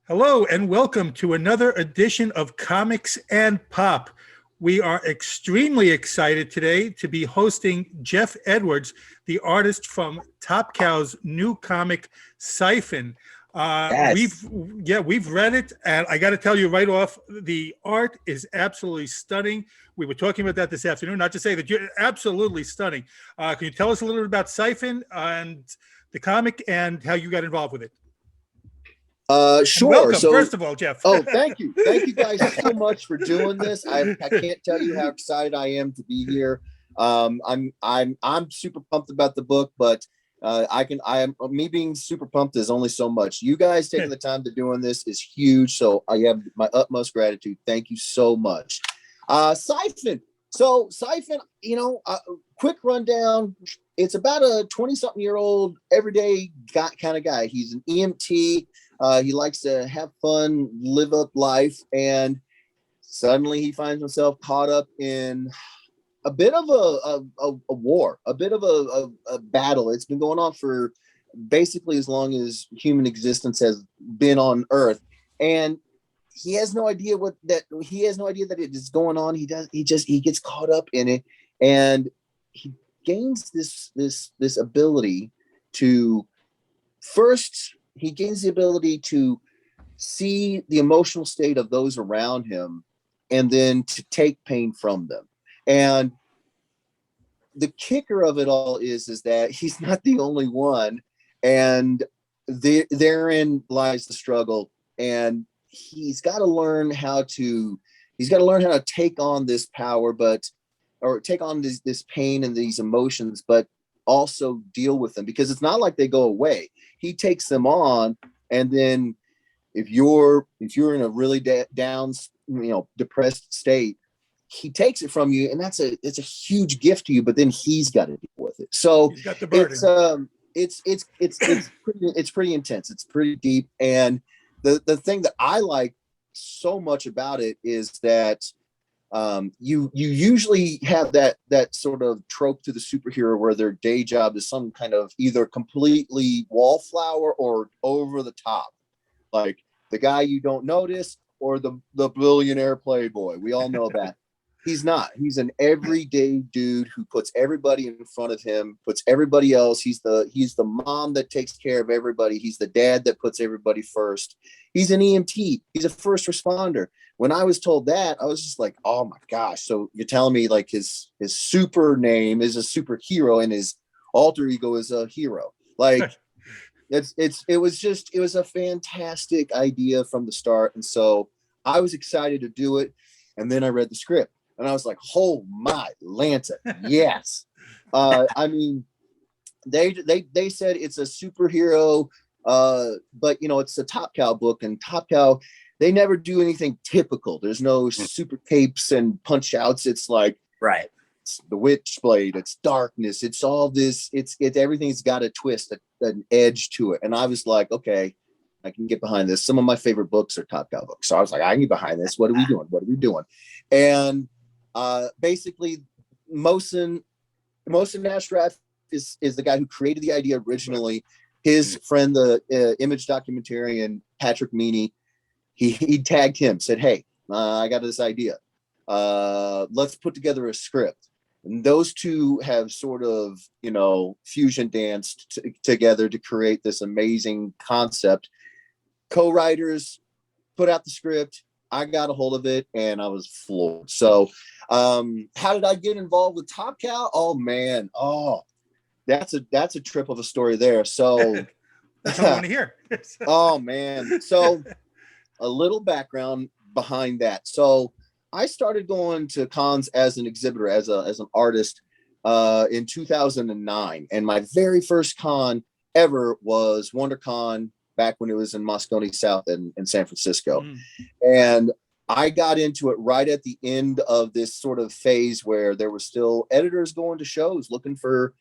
Hello and welcome to another edition of Comics and Pop. We are extremely excited today to be hosting Jeff Edwards, the artist from Top Cow's new comic, Syphon. Yes. We've read it, and I got to tell you right off, the art is absolutely stunning. We were talking about that this afternoon. Not to say that you're absolutely stunning. Can you tell us a little bit about Syphon and the comic and how you got involved with it? And Sure. welcome, So, first of all, Jeff. thank you. Thank you guys so much for doing this. I can't tell you how excited I am to be here. I'm super pumped about the book, but I am me being super pumped is only so much. You guys taking the time to doing this is huge. So I have my utmost gratitude. Thank you so much. Syphon. So Syphon, quick rundown. It's about a 20-something-year-old everyday kind of guy. He's an EMT. He likes to have fun, live up life, and suddenly he finds himself caught up in a bit of a war, a bit of a battle. It's been going on for basically as long as human existence has been on Earth, and he has no idea that it is going on. He gets caught up in it, and he gains this ability to first. He gains the ability to see the emotional state of those around him and then to take pain from them. And the kicker of it all is that he's not the only one. And therein lies the struggle. And he's got to learn how to take on this power, or take on this pain and these emotions, but also deal with them, because it's not like they go away. He takes them on, and then if you're in a really down, depressed state, he takes it from you, and it's a huge gift to you. But then he's got to deal with it. So He's got the burden. It's pretty intense. It's pretty deep, and the thing that I like so much about it is that you usually have that sort of trope to the superhero where their day job is some kind of either completely wallflower or over the top, like the guy you don't notice or the billionaire playboy. We all know that. He's not. He's an everyday dude who puts everybody in front of him, puts everybody else. He's the mom that takes care of everybody. He's the dad that puts everybody first. He's an EMT. He's a first responder. When I was told that, I was just like, oh my gosh. So you're telling me like his super name is a superhero and his alter ego is a hero. Like it was a fantastic idea from the start. And so I was excited to do it. And then I read the script and I was like, oh my Lanta, yes. I mean, they said it's a superhero, but it's a Top Cow book, and Top Cow, they never do anything typical. There's no super capes and punch outs. It's like, right, it's the Witchblade, it's darkness, it's all this, it's everything's got a twist, an edge to it. And I was like, okay, I can get behind this. Some of my favorite books are Top Cow books. So I was like, I can get behind this. What are we doing? What are we doing? And basically, Mohsen Nasraf is the guy who created the idea originally. His friend, the Image documentarian, Patrick Meany, he tagged him, said, hey, I got this idea. Let's put together a script. And those two have sort of, fusion danced together to create this amazing concept. Co-writers put out the script. I got a hold of it and I was floored. So how did I get involved with Top Cow? Oh man. Oh, that's a trip of a story there. So that's what I want to hear. Oh man. So a little background behind that. So I started going to cons as an exhibitor, as an artist in 2009. And my very first con ever was WonderCon, back when it was in Moscone South in San Francisco. And I got into it right at the end of this sort of phase where there were still editors going to shows looking for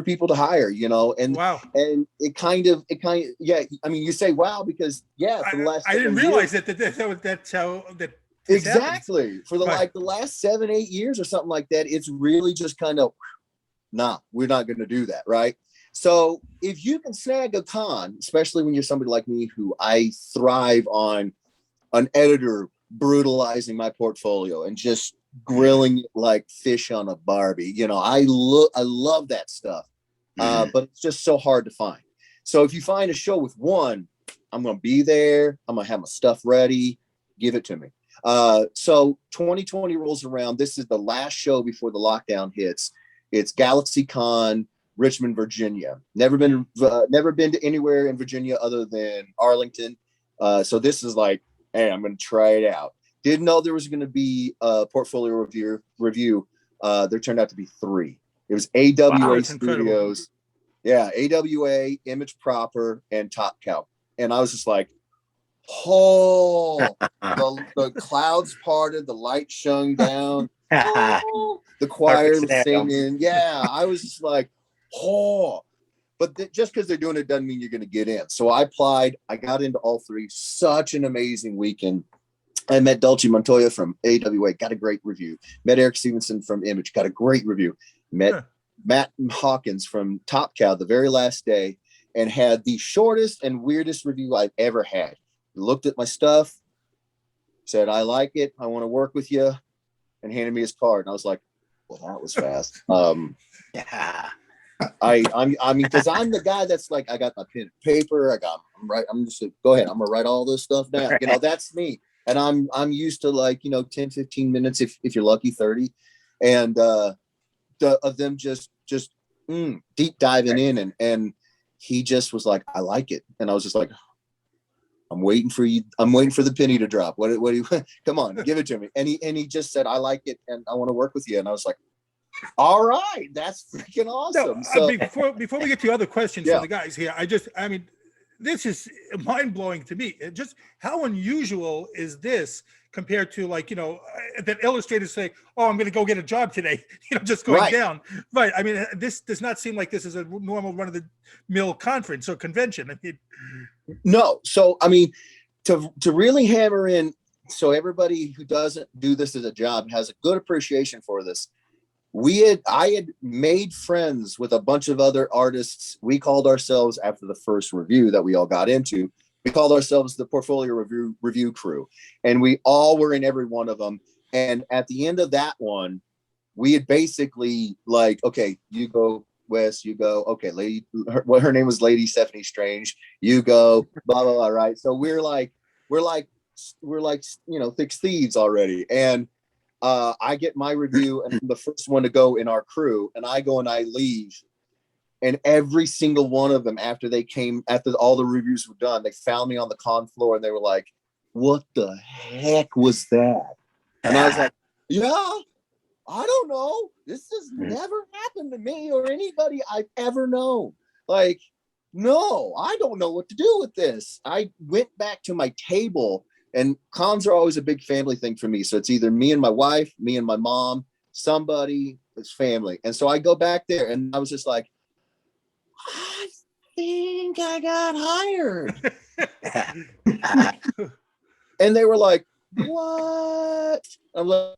people to hire, and wow. And it kind of yeah, I mean, you say wow because for the last I didn't realize that's how that exactly happens. For the last 7-8 years or something like that, it's really just kind of, nah, we're not going to do that, right? So if you can snag a con, especially when you're somebody like me, who I thrive on an editor brutalizing my portfolio and just grilling it like fish on a Barbie. I love that stuff. But it's just so hard to find. So if you find a show with one, I'm going to be there. I'm going to have my stuff ready. Give it to me. So 2020 rolls around. This is the last show before the lockdown hits. It's GalaxyCon, Richmond, Virginia. Never been to anywhere in Virginia other than Arlington. So this is like, hey, I'm going to try it out. Didn't know there was going to be a portfolio review. There turned out to be 3. It was AWA Studios. Yeah, AWA, Image Proper, and Top Cow. And I was just like, the clouds parted, the light shone down, the choir was singing. Yeah, I was just like, but just because they're doing it doesn't mean you're going to get in. So I applied. I got into all 3. Such an amazing weekend. I met Dulce Montoya from AWA, got a great review. Met Eric Stevenson from Image, got a great review. Met Matt Hawkins from Top Cow the very last day, and had the shortest and weirdest review I've ever had. He looked at my stuff, said, I like it, I want to work with you, and handed me his card. And I was like, well, that was fast. Yeah. I mean, because I'm the guy that's like, I got my pen and paper, I'm just like, go ahead, I'm gonna write all this stuff down. That's me. And I'm used to like, 10, 15 minutes, if you're lucky, 30. And of them just deep diving in, and he just was like, I like it. And I was just like, I'm waiting for you. I'm waiting for the penny to drop. What do you come on, give it to me. And he just said, I like it and I want to work with you. And I was like, all right, that's freaking awesome. No, before we get to other questions from the guys here, I mean, this is mind blowing to me. Just how unusual is this compared to that illustrators say, oh, I'm going to go get a job today, just going down. Right. I mean, this does not seem like this is a normal run of the mill conference or convention. I mean, no. So, I mean, to really hammer in, so everybody who doesn't do this as a job has a good appreciation for this. I had made friends with a bunch of other artists. We called ourselves, after the first review that we all got into, we called ourselves the Portfolio Review Crew, and we all were in every one of them. And at the end of that one, we had basically like, okay, you go, Wes, you go, okay, lady, her name was Lady Stephanie Strange, you go, blah blah blah. Right. So we're like thick thieves already. And I get my review, and I'm the first one to go in our crew, and I go and I leave. And every single one of them, after all the reviews were done, they found me on the con floor and they were like, what the heck was that? And I was like, yeah, I don't know. This has never happened to me or anybody I've ever known. Like, no, I don't know what to do with this. I went back to my table, and cons are always a big family thing for me. So it's either me and my wife, me and my mom, somebody, it's family. And so I go back there and I was just like, I think I got hired. And they were like, what? I'm like,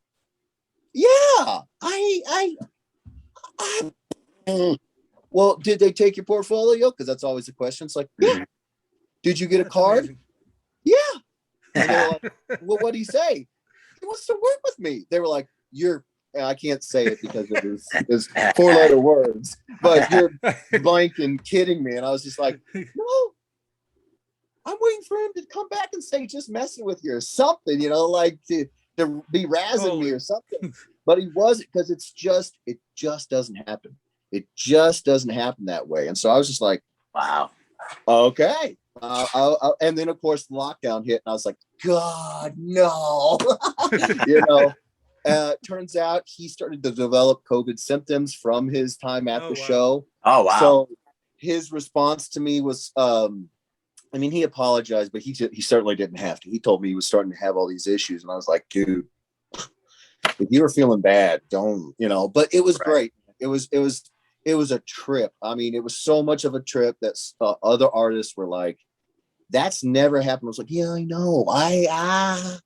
yeah, I well, did they take your portfolio? Because that's always the question. It's like, yeah. Did you get a card? Amazing. Yeah. And they were like, well, what did he say? He wants to work with me. They were like, I can't say it because it is 4-letter words, but you're blank and kidding me. And I was just like, no, I'm waiting for him to come back and say, just messing with you or something, like to be razzing me or something. But he wasn't, because it just doesn't happen. It just doesn't happen that way. And so I was just like, wow, okay. And then of course the lockdown hit, and I was like, God, no. Turns out he started to develop COVID symptoms from his time at the show. Oh, wow. So his response to me was, he apologized, but he certainly didn't have to. He told me he was starting to have all these issues. And I was like, dude, if you were feeling bad, don't, but it was great. It was a trip. I mean, it was so much of a trip that other artists were like, that's never happened. I was like, yeah, I know. I've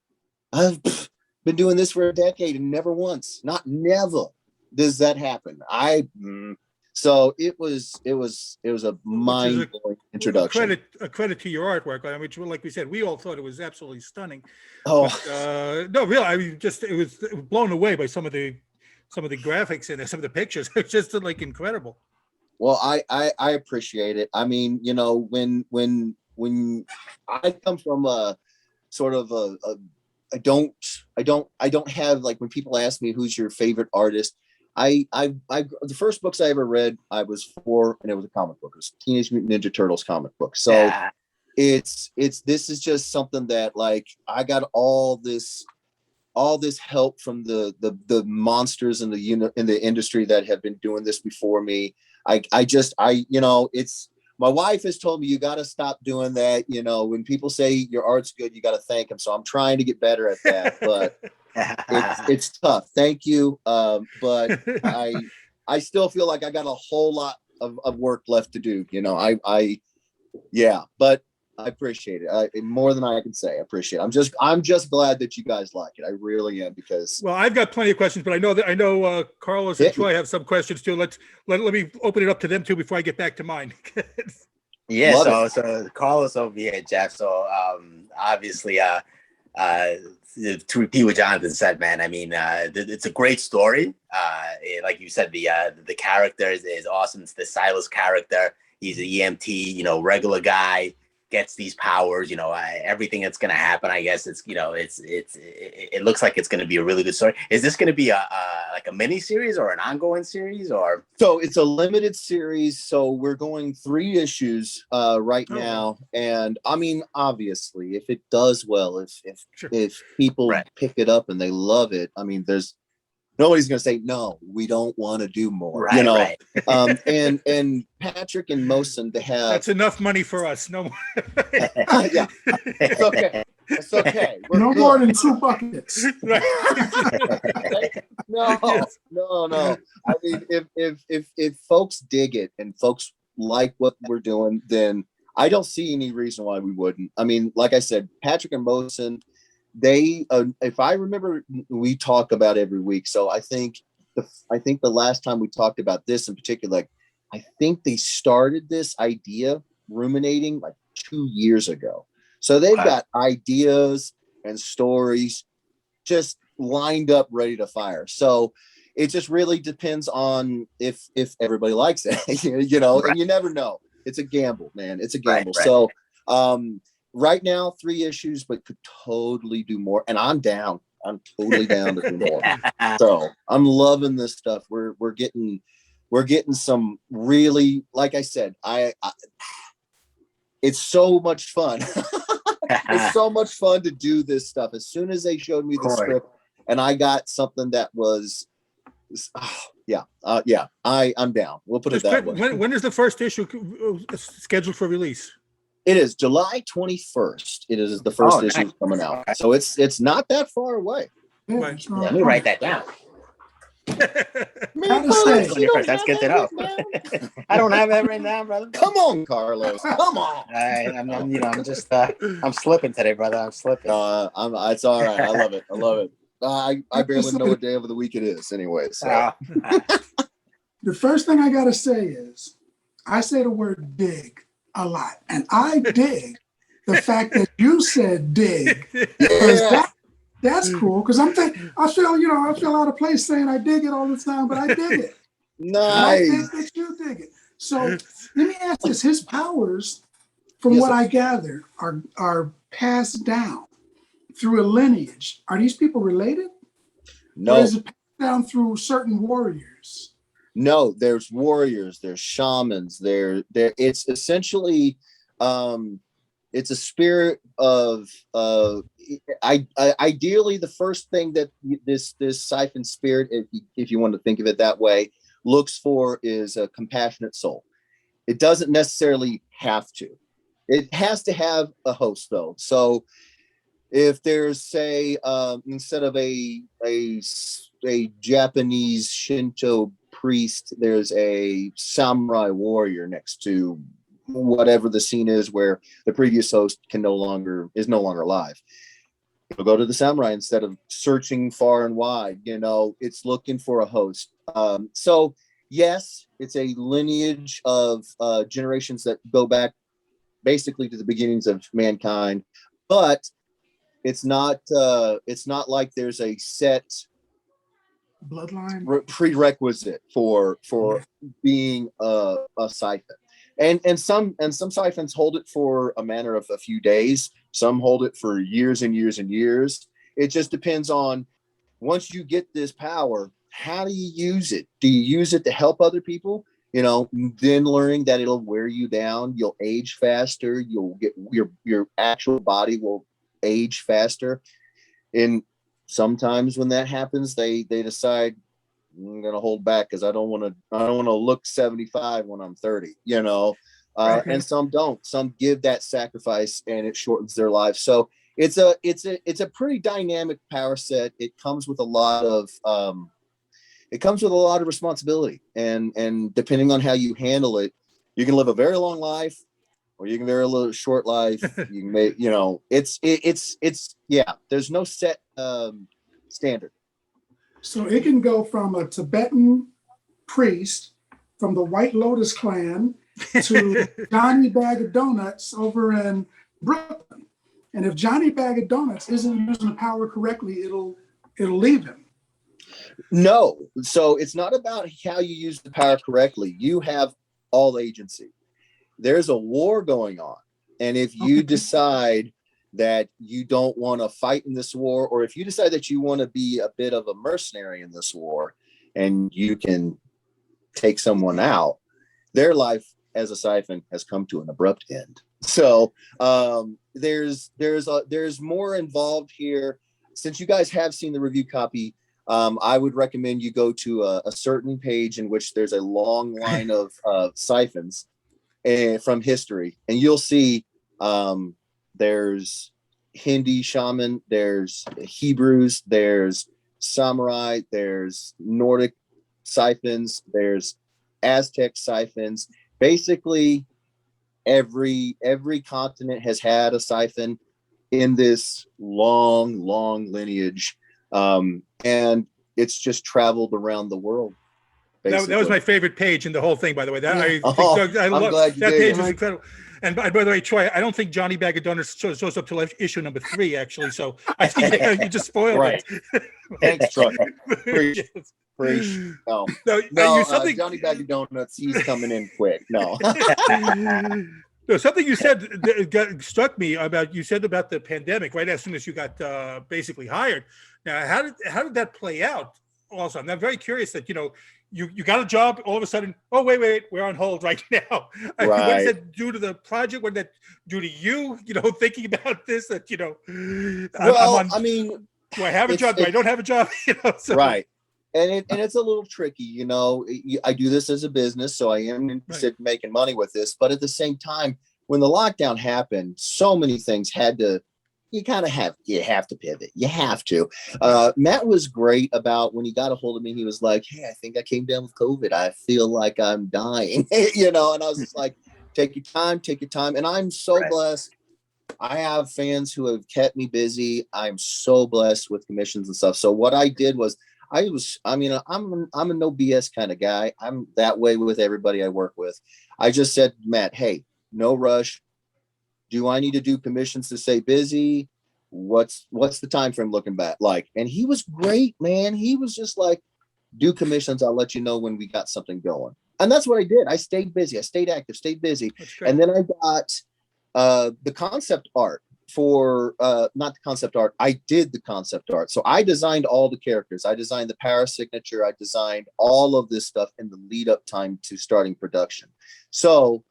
been doing this for a decade and never once, never does that happen. So it was a mind-blowing introduction. A credit to your artwork. I mean, like we said, we all thought it was absolutely stunning. Oh, But, no, really, I mean, just it was blown away by some of the graphics and some of the pictures. It's just like incredible. well, I appreciate it. I mean, you know, when I come from a sort of I don't have, like, when people ask me who's your favorite artist, I the first books I ever read, I was 4, and it was a comic book. It was Teenage Mutant Ninja Turtles comic book. So Yeah. it's this is just something that, like, I got all this help from the monsters in the industry that have been doing this before me. I you know, it's, my wife has told me, you got to stop doing that. You know, when people say your art's good, you got to thank them. So I'm trying to get better at that, but it's tough. Thank you. But I still feel like I got a whole lot of work left to do. You know, yeah, but I appreciate it. More than I can say. I appreciate it. I'm just glad that you guys like it. I really am, because Well, I've got plenty of questions, but I know Carlos and Troy have some questions too. Let me open it up to them too before I get back to mine. Yeah, Love so Carlos over here, Jeff. So obviously, to repeat what Jonathan said, man, I mean, it's a great story. Like you said, the character is awesome. It's the Silas character. He's an EMT, you know, regular guy, gets these powers. You know, everything that's gonna happen, I guess it's, you know, it looks like it's gonna be a really good story. Is this gonna be like a mini series or an ongoing series, or? So it's a limited series. So we're going 3 issues right now. And I mean, obviously, if it does well, if people pick it up and they love it, I mean, nobody's going to say, no, we don't want to do more, right, you know? Right. And Patrick and Mosen, to have, That's enough money for us. No more. yeah, it's okay. It's okay. We're no good. more than 2 buckets. Right. No. I mean, if folks dig it and folks like what we're doing, then I don't see any reason why we wouldn't. I mean, like I said, Patrick and Mosen, they, if I remember, we talk about every week. So I think the last time we talked about this in particular, like, I think they started this idea ruminating like 2 years ago. So they've got ideas and stories just lined up, ready to fire. So it just really depends on if everybody likes it, you know, and you never know. It's a gamble, man. It's a gamble. Right. So right now, 3 issues, but could totally do more. And I'm down. I'm totally down to do more. So I'm loving this stuff. We're getting some really, like I said, it's so much fun. It's so much fun to do this stuff. As soon as they showed me the script and I got something that was, I'm down. We'll put it that way. When is the first issue scheduled for release? It is July 21st. It is the first issue coming out. So it's not that far away. Yeah, Right. it's not Let me write that down. Gotta say, That's good to know. I don't have that right now, brother. Come on, Carlos. Come on. I'm just I'm slipping today, brother. I'm slipping. It's all right. I love it. I barely know what day of the week it is anyway. So the first thing I gotta say is, I say the word dig a lot, and I dig the fact that you said dig. That's cool, because I feel out of place saying I dig it all the time, but I dig it. Nice. And I think that you dig it. So let me ask this: his powers, from what I gather, are passed down through a lineage. Are these people related? No. Or is it passed down through certain warriors? No, there's warriors, there's shamans, it's essentially it's a spirit of ideally the first thing that this Syphon spirit, if you want to think of it that way, looks for is a compassionate soul. It doesn't necessarily have to. It has to have a host though. So if there's, say, instead of a Japanese Shinto priest, there's a samurai warrior next to whatever the scene is where the previous host is no longer alive. You'll go to the samurai instead of searching far and wide. You know, it's looking for a host. So yes, it's a lineage of generations that go back basically to the beginnings of mankind, but it's not like there's a set Bloodline. prerequisite for being a siphon. And some siphons hold it for a matter of a few days. Some hold it for years and years and years. It just depends on, once you get this power, how do you use it? Do you use it to help other people? Then learning that it'll wear you down. You'll age faster. You'll get your actual body will age faster. And sometimes when that happens, they decide, I'm gonna hold back because I don't want to look 75 when I'm 30, and some don't. Some give that sacrifice and it shortens their life. So it's a pretty dynamic power set. It comes with a lot of responsibility, and depending on how you handle it, you can live a very long life or you can live a little short life. You can make, there's no set standard. So it can go from a Tibetan priest from the White Lotus clan to Johnny Bag of Donuts over in Brooklyn. And if Johnny Bag of Donuts isn't using the power correctly, it'll leave him. No. So it's not about how you use the power correctly. You have all agency. There's a war going on. And if you decide that you don't want to fight in this war, or if you decide that you want to be a bit of a mercenary in this war and you can take someone out, their life as a siphon has come to an abrupt end. So there's more involved here. Since you guys have seen the review copy, I would recommend you go to a certain page in which there's a long line of siphons from history, and you'll see there's Hindi shaman, there's Hebrews, there's samurai, there's Nordic siphons, there's Aztec siphons. Basically, every continent has had a siphon in this long lineage, and it's just traveled around the world. That was my favorite page in the whole thing, by the way. I love glad you that did. page. Was incredible. And by the way, Troy, I don't think Johnny Bag of Donuts shows up till issue number 3, actually. So I think you just spoiled Right. it. Thanks, Troy. Preach. Yes. Preach. No, Johnny Bag of Donuts, he's coming in quick. No. No, something you said that struck me about. You said about the pandemic right as soon as you got basically hired. Now, how did that play out? Also, I'm very curious that you got a job, all of a sudden, oh, wait, we're on hold right now. Right. What is that due to the project? What is that due to you, thinking about this? That, I mean, do I have a job? Do I don't have a job? So. Right. And it's a little tricky, I do this as a business, so I am interested in making money with this. But at the same time, when the lockdown happened, so many things you have to pivot. You have to. Matt was great about when he got a hold of me. He was like, hey, I think I came down with COVID. I feel like I'm dying, and I was just like, take your time. And I'm so blessed. I have fans who have kept me busy. I'm so blessed with commissions and stuff. So what I did was, I'm a no BS kind of guy. I'm that way with everybody I work with. I just said, Matt, hey, no rush. Do I need to do commissions to stay busy? What's the time frame looking back like? And he was great, man. He was just like, do commissions. I'll let you know when we got something going. And that's what I did. I stayed busy. I stayed active, stayed busy. And then I got the concept art for not the concept art. I did the concept art. So I designed all the characters. I designed the power signature. I designed all of this stuff in the lead up time to starting production. So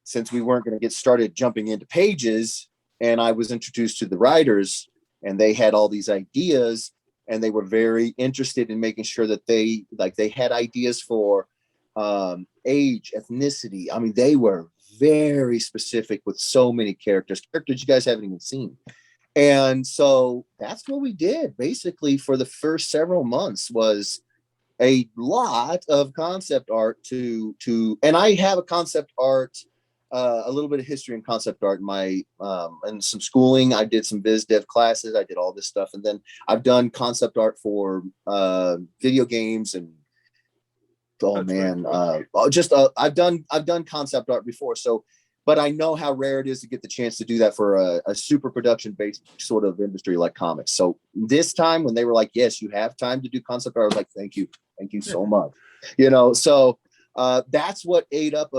since we weren't going to get started jumping into pages, and I was introduced to the writers, and they had all these ideas, and they were very interested in making sure that they had ideas for age, ethnicity. I mean, they were very specific with so many characters you guys haven't even seen. And so that's what we did basically for the first several months, was a lot of concept art and I have a concept art, a little bit of history and concept art in my and some schooling. I did some biz dev classes. I did all this stuff. And then I've done concept art for video games and Oh That's man, great. I've done concept art before, so but I know how rare it is to get the chance to do that for a super production based sort of industry like comics. So this time when they were like, yes, you have time to do concept art, I was like, thank you so much. So that's what ate up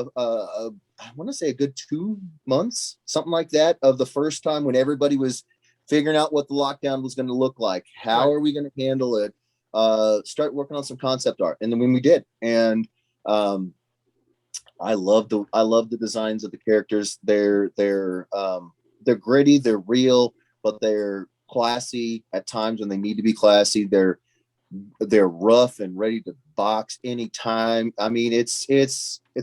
I want to say a good 2 months, something like that, of the first time when everybody was figuring out what the lockdown was going to look like. How are we going to handle it? Start working on some concept art. And then when we did, and I love the designs of the characters. They're gritty, they're real, but they're classy at times when they need to be classy. They're rough and ready to box anytime. I mean, it's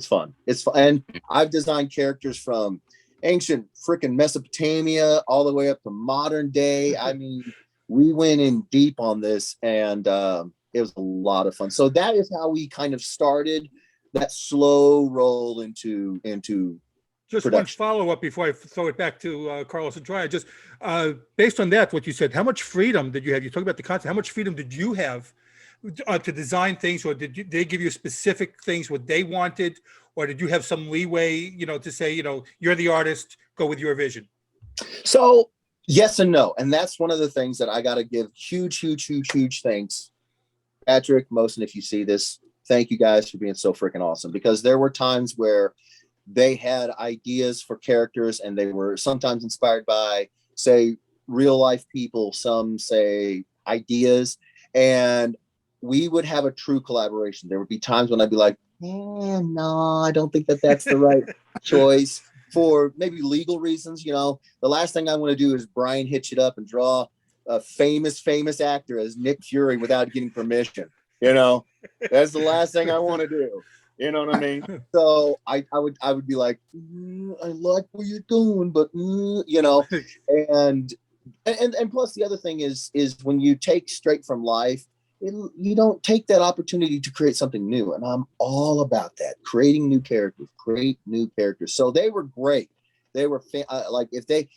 fun. It's fun. And I've designed characters from ancient freaking Mesopotamia all the way up to modern day. I mean, we went in deep on this, and it was a lot of fun. So that is how we kind of started that slow roll into Just production. one follow-up before I throw it back to Carlos and Troy. Just based on that, what you said, how much freedom did you have? You talk about the concept. How much freedom did you have to design things, or did they give you specific things what they wanted, or did you have some leeway, to say, you're the artist, go with your vision? So yes and no, and that's one of the things that I got to give huge thanks, Patrick, Mosen, if you see this, thank you guys for being so freaking awesome, because there were times where they had ideas for characters and they were sometimes inspired by, say, real life people, some say ideas, and we would have a true collaboration. There would be times when I'd be like, no, I don't think that's the right choice for maybe legal reasons. The last thing I want to do is Brian hitch it up and draw a famous actor as Nick Fury without getting permission. That's the last thing I want to do. You know what I mean? So I would be like, I like what you're doing, but and plus the other thing is when you take straight from life, you don't take that opportunity to create something new. And I'm all about that, creating new characters, create new characters. So they were great. They were like, if they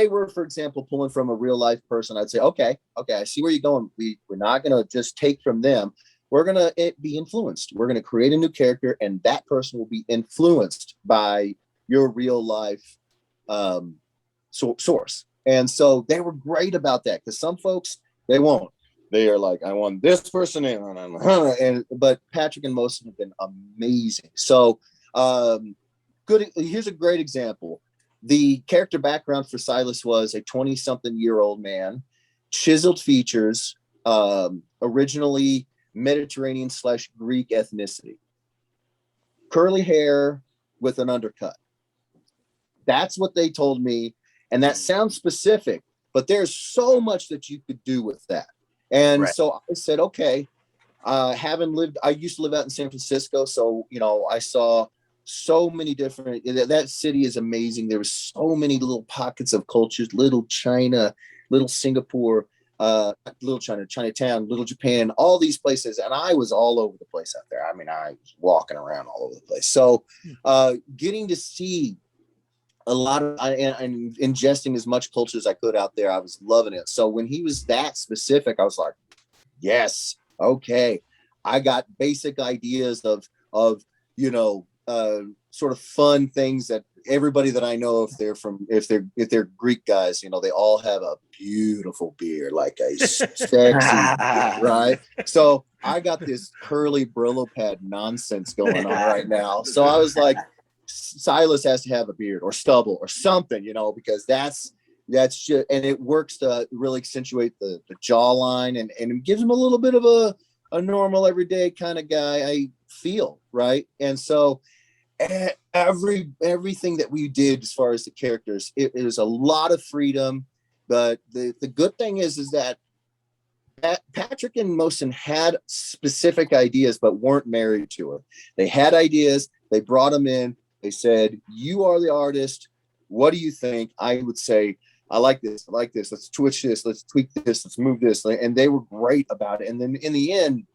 were, for example, pulling from a real life person, I'd say, okay, I see where you're going. We're not going to just take from them. We're going to be influenced. We're going to create a new character, and that person will be influenced by your real life source. And so they were great about that, because some folks, they won't. They are like, I want this person in, but Patrick and Mosen have been amazing. So good. Here's a great example. The character background for Silas was a 20-something-year-old man, chiseled features, originally Mediterranean / Greek ethnicity, curly hair with an undercut. That's what they told me. And that sounds specific, but there's so much that you could do with that. And so I said, okay, I used to live out in San Francisco. So, I saw so many different, that city is amazing. There were so many little pockets of cultures, little China, little Singapore, little China, Chinatown, little Japan, all these places. And I was all over the place out there. I mean, I was walking around all over the place. So getting to see a lot of, and ingesting as much culture as I could out there, I was loving it. So when he was that specific, I was like, yes, okay. I got basic ideas of sort of fun things that everybody that I know, if they're Greek guys, they all have a beautiful beard, like a sexy right? So I got this curly Brillo pad nonsense going on right now. So I was like, Silas has to have a beard or stubble or something, because that's just, and it works to really accentuate the jawline, and it gives him a little bit of a normal everyday kind of guy I feel, right? And so everything that we did as far as the characters, it was a lot of freedom. But the good thing is that Patrick and Mosen had specific ideas but weren't married to it. They had ideas, they brought them in, they said, you are the artist, what do you think? I would say, I like this, let's twitch this, let's tweak this, let's move this. And they were great about it. And then in the end,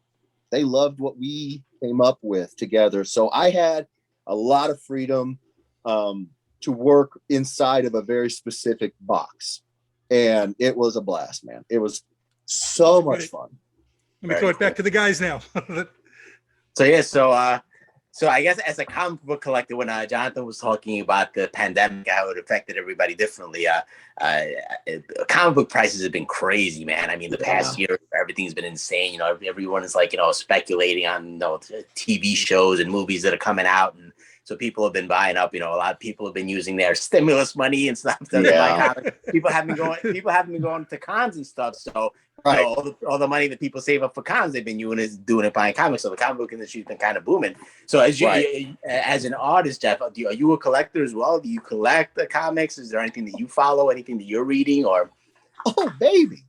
they loved what we came up with together. So I had a lot of freedom to work inside of a very specific box. And it was a blast, man. It was so much fun. Let me throw it back to the guys now. So I guess as a comic book collector, when Jonathan was talking about the pandemic, how it affected everybody differently, comic book prices have been crazy, man. I mean, the past year, everything's been insane. You know, everyone is like, speculating on, TV shows and movies that are coming out. And so people have been buying up, a lot of people have been using their stimulus money and stuff to buy comics. People haven't been going to cons and stuff. So, Right. all the money that people save up for cons, they've been doing it buying comics. So the comic book industry's been kind of booming. So as an artist, Jeff, are you a collector as well? Do you collect the comics? Is there anything that you follow? Anything that you're reading? Or Oh baby,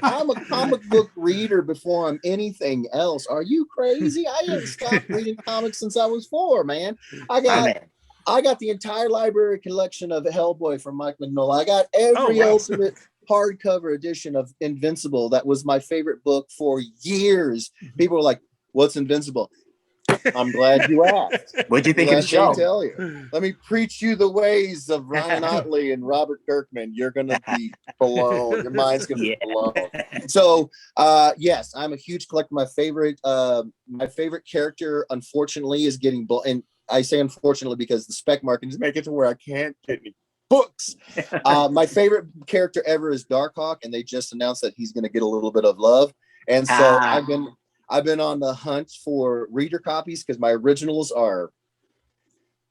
I'm a comic book reader before I'm anything else. Are you crazy? I haven't stopped reading comics since I was 4, man. I got the entire library collection of Hellboy from Mike Mignola. I got every ultimate hardcover edition of Invincible. That was my favorite book for years. People were like, "What's Invincible?" I'm glad you asked. What'd you think of the show? Tell you. Let me preach you the ways of Ryan Otley and Robert Kirkman. You're gonna be blown. Your mind's gonna be blown. So, yes, I'm a huge collector. My favorite character, unfortunately, is getting and I say unfortunately because the spec market is making it to where I can't get any books. My favorite character ever is Darkhawk, and they just announced that he's going to get a little bit of love. And so I've been on the hunt for reader copies because my originals are,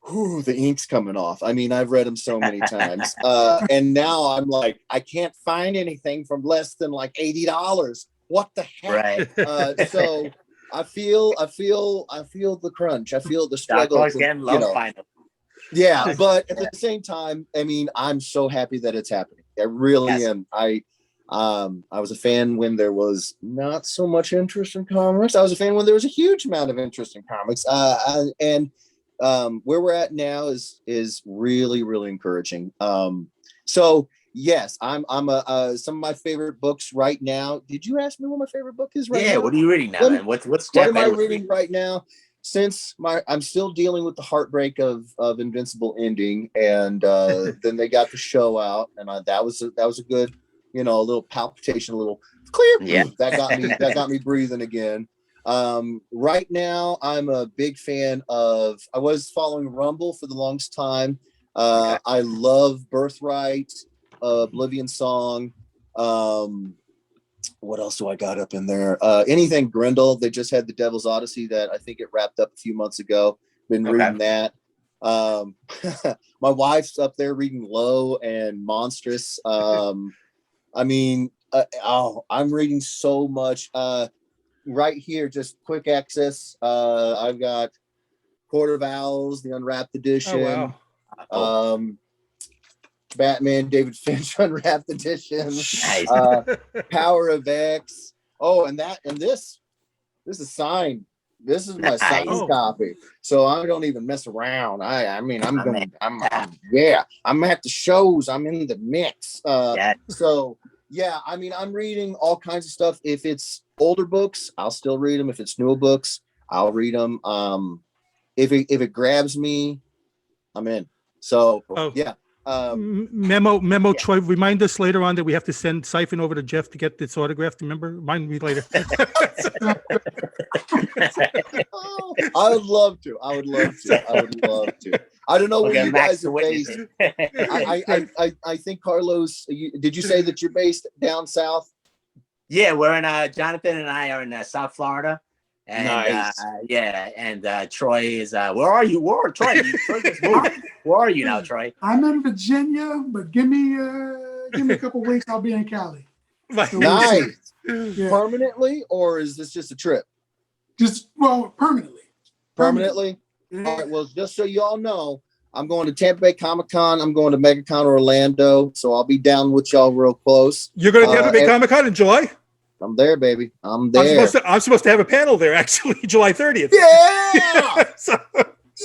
the ink's coming off. I mean, I've read them so many times, and now I'm like, I can't find anything from less than like $80. What the heck? Right. So I feel the crunch. I feel the struggle. Yeah, but at the same time, I mean, I'm so happy that it's happening. I really am. I was a fan when there was not so much interest in comics. I was a fan when there was a huge amount of interest in comics. And where we're at now is really, really encouraging. So yes, I'm some of my favorite books right now. Did you ask me what my favorite book is right now? Yeah, what are you reading now, man? What am I reading right now? Since I'm still dealing with the heartbreak of Invincible ending, and then they got the show out, and that was a good, a little palpitation, a little clear. Yeah, that got me breathing again. Right now, I'm a big fan of. I was following Rumble for the longest time. I love Birthright, Oblivion Song. What else do I got up in there? Anything Grendel. They just had the Devil's Odyssey that I think it wrapped up a few months ago. Been reading that. My wife's up there reading Low and Monstrous. I mean, I'm reading so much. Right here, just quick access. I've got Court of Owls, the Unwrapped edition. Oh, wow. Batman, David Finch Unwrapped edition. Nice. Power of X. Oh, and this is signed. This is my signed copy. So I don't even mess around. I'm at the shows. I'm in the mix. So yeah, I mean, I'm reading all kinds of stuff. If it's older books, I'll still read them. If it's newer books, I'll read them. If it grabs me, I'm in. So yeah. Memo, Troy, remind us later on that we have to send Syphon over to Jeff to get this autographed. Remember? Remind me later. I would love to. I don't know where you guys are based. I think, Carlos, did you say that you're based down south? Yeah, we're in Jonathan and I are in South Florida. And, nice. And Troy is where are you? Troy just moved. Where are you now, Troy? I'm in Virginia, but give me a couple weeks, I'll be in Cali. So nice. Yeah. Permanently, or is this just a trip? Permanently. Permanently? Yeah. All right, well, just so you all know, I'm going to Tampa Bay Comic-Con. I'm going to MegaCon Orlando, so I'll be down with y'all real close. You're going to Tampa Bay Comic-Con in July? I'm there, baby. I'm there. I'm supposed to have a panel there, actually, July 30th. Yeah!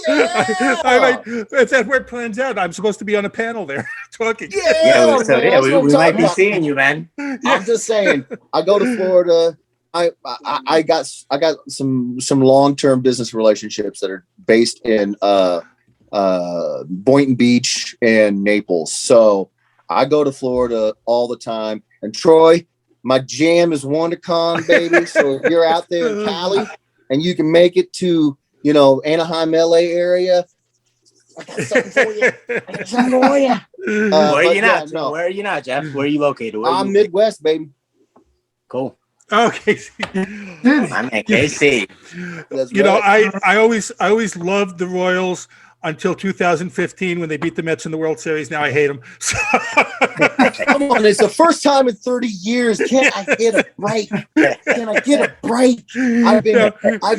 If that work plans out, I'm supposed to be on a panel there talking. Yeah, we might be seeing you, man. I'm just saying, I go to Florida. I got some long-term business relationships that are based in Boynton Beach and Naples. So I go to Florida all the time. And Troy, my jam is WandaCon, baby. So if you're out there in Cali, and you can make it to, Anaheim, LA area, I got something for you. I got something for you. Where are you now? No. Where are you now, Jeff? Where are you located? I'm Midwest, baby. Cool. Okay. I'm at KC. Right. I always loved the Royals until 2015 when they beat the Mets in the World Series. Now I hate them. Come on, it's the first time in 30 years. Can't I get a break? Can I get a break? I've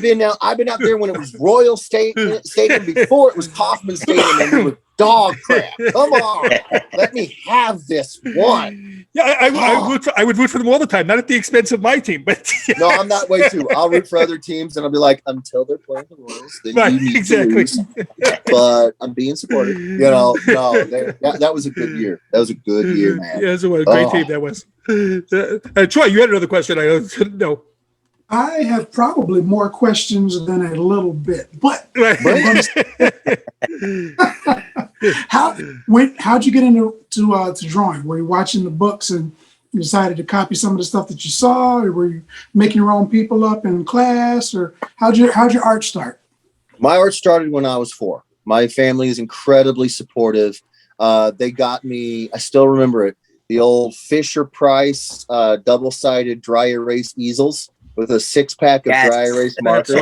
been out there when it was Royal Stadium before it was Kauffman Stadium and it was dog crap. Come on, let me have this one. Yeah, I would root for them all the time, not at the expense of my team, but no, I'm that way too. I'll root for other teams and I'll be like, until they're playing the Royals, then right, you need exactly. to lose. But I'm being supportive. No, that was a good year. That was a good year, man. Yeah, it was a great team that was. Troy, you had another question. I know. I have probably more questions than a little bit, but how'd you get into drawing? Were you watching the books and you decided to copy some of the stuff that you saw, or were you making your own people up in class, or how'd your art start? My art started when I was 4. My family is incredibly supportive. They got me, I still remember it, the old Fisher Price double-sided dry erase easels with a 6-pack of dry erase markers.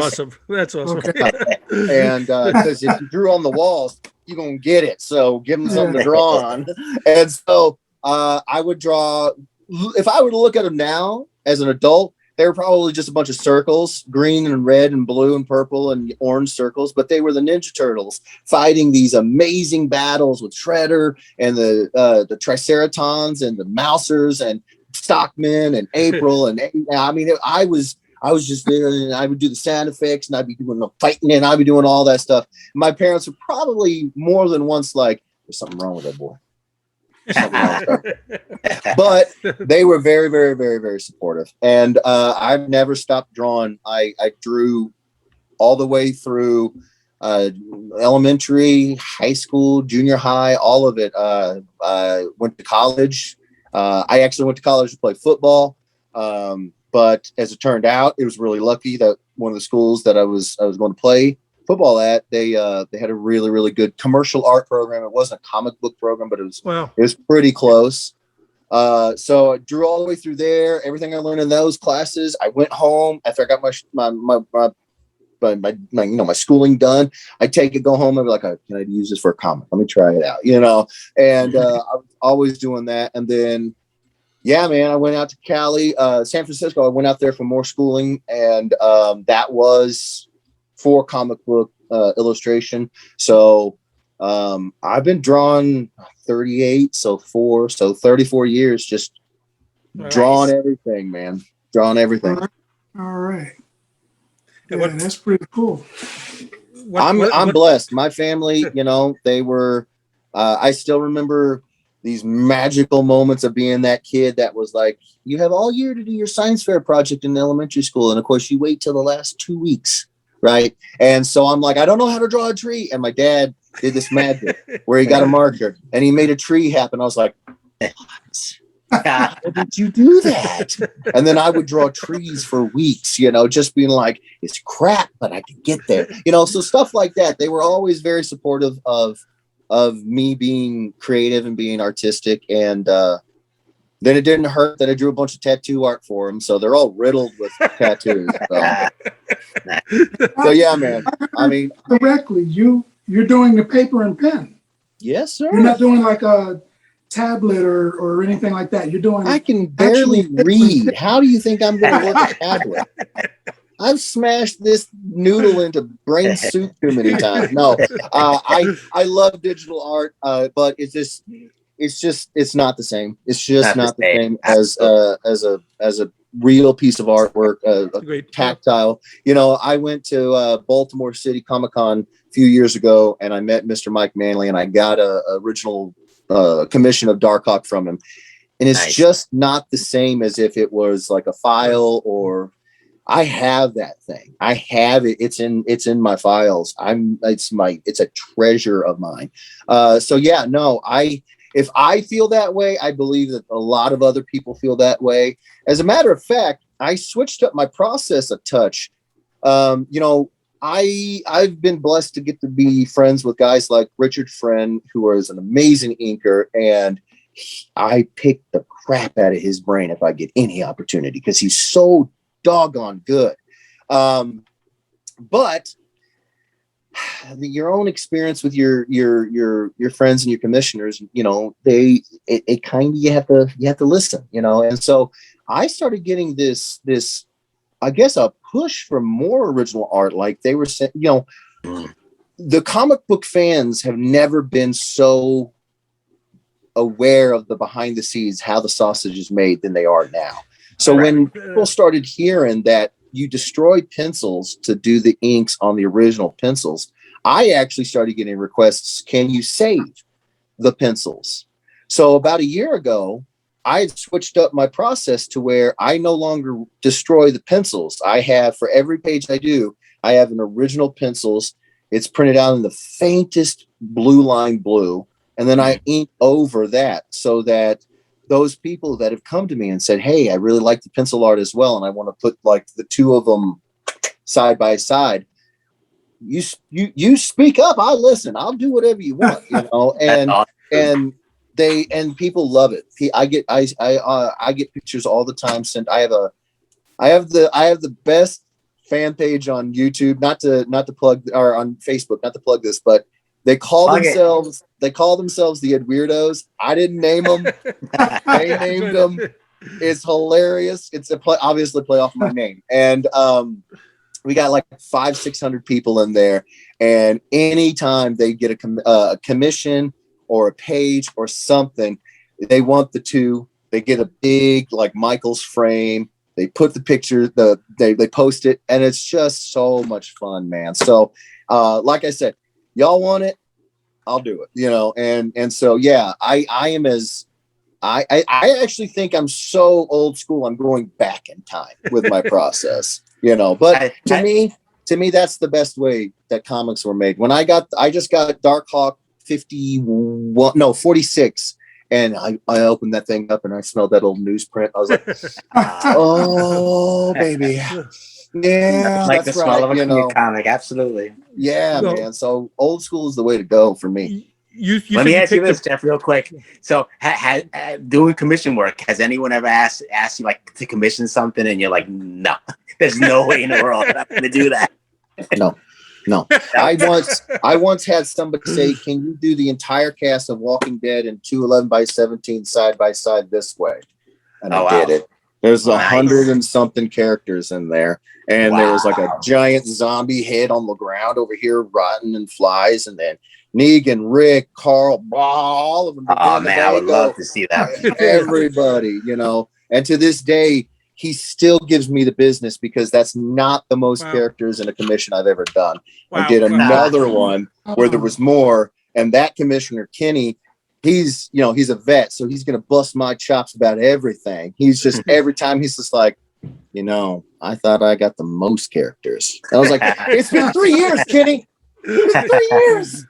That's awesome. Okay. And because if you drew on the walls, you're going to get it. So give them something to draw on. And so I would draw, if I were to look at them now as an adult, they were probably just a bunch of circles, green and red and blue and purple and orange circles, but they were the Ninja Turtles fighting these amazing battles with Shredder and the Triceratons and the Mousers and Stockman and April. And I mean, I was just there, and I would do the sound effects, and I'd be doing the fighting, and I'd be doing all that stuff. My parents were probably more than once like, there's something wrong with that boy. But they were very, very, very, very supportive. And I've never stopped drawing. I drew all the way through elementary, high school, junior high, all of it. Went to college. I actually went to college to play football. But as it turned out, it was really lucky that one of the schools that I was going to play football at, they had a really, really good commercial art program. It wasn't a comic book program, but it was pretty close. So I drew all the way through there. Everything I learned in those classes, I went home after I got my schooling done. I take it, go home, and be like, can I use this for a comic? Let me try it out, And I was always doing that. And then, yeah, man, I went out to Cali, San Francisco. I went out there for more schooling, and that was for comic book illustration. So I've been drawing 38, so 34 years, just drawing everything, man. Drawing everything. All right. Yeah, that's pretty cool. I'm blessed. My family, they were, I still remember these magical moments of being that kid that was like, you have all year to do your science fair project in elementary school. And of course you wait till the last 2 weeks. Right. And so I'm like, I don't know how to draw a tree. And my dad did this magic where he got a marker and he made a tree happen. I was like, how did you do that? And then I would draw trees for weeks, just being like, it's crap, but I can get there. So stuff like that. They were always very supportive of me being creative and being artistic. And then it didn't hurt that I drew a bunch of tattoo art for them. So they're all riddled with tattoos. So yeah, man. I mean, correctly, you're doing the paper and pen. Yes, sir. You're not doing like a tablet or anything like that. You're doing. I can barely read. How do you think I'm going to work a tablet? I've smashed this noodle into brain soup too many times. No, I love digital art, but it's not the same. It's just not the same as a real piece of artwork, tactile. I went to Baltimore City Comic-Con a few years ago, and I met Mr. Mike Manley, and I got a original commission of Darkhawk from him, and it's just not the same as if it was like a file or. I have that thing. I have it. It's in my files. It's a treasure of mine. So yeah, no, if I feel that way, I believe that a lot of other people feel that way. As a matter of fact, I switched up my process a touch. You know, I've been blessed to get to be friends with guys like Richard Friend, who is an amazing inker, and I pick the crap out of his brain if I get any opportunity because he's so doggone good. But your own experience with your friends and your commissioners, you know, it kind of you have to listen, you know. And so I started getting this I guess a push for more original art. Like they were saying, you know, the comic book fans have never been so aware of the behind the scenes, how the sausage is made than they are now. So when people started hearing that you destroyed pencils to do the inks on the original pencils, I actually started getting requests, can you save the pencils? So about a year ago, I had switched up my process to where I no longer destroy the pencils. I have, for every page I do, I have an original pencils. It's printed out in the faintest blue line blue. And then I ink over that so that those people that have come to me and said, hey, I really like the pencil art as well, and I want to put like the two of them side by side. You speak up. I listen. I'll do whatever you want, you know. And people love it. I get pictures all the time sent. I have the best fan page on YouTube, not to plug, or on Facebook, not to plug this, but they call themselves the Ed Weirdos. I didn't name them. They named them. It's hilarious. It's obviously play off my name. And we got like 500-600 people in there. And anytime they get a commission or a page or something, they want the two. They get a big like Michael's frame. They put the picture, they post it, and it's just so much fun, man. So like I said, y'all want it, I'll do it, you know. And so yeah, I actually think I'm so old school, I'm going back in time with my process, you know. But to me that's the best way that comics were made. When I just got Darkhawk 46, and I opened that thing up and I smelled that old newsprint. I was like, oh baby, yeah, like that's the smell right, of a you know. comic. Absolutely. Yeah, man. So old school is the way to go for me. Let me ask you this, Jeff, real quick. So, doing commission work, has anyone ever asked you like to commission something, and you're like, no, there's no way in the world I'm going to do that? No. I once had somebody say, can you do the entire cast of Walking Dead in 211x17 side by side this way? And I did it. There's 100 and something characters in there. And there was like a giant zombie head on the ground over here, rotten and flies. And then Negan, Rick, Carl, all of them. Oh man, I would love to see that. Everybody, you know. And to this day, he still gives me the business because that's not the most characters in a commission I've ever done. I did another one where there was more, and that commissioner, Kenny, he's a vet, so he's going to bust my chops about everything. He's just, every time he's just like, you know, I thought I got the most characters. And I was like, it's been 3 years, Kenny. It's been 3 years.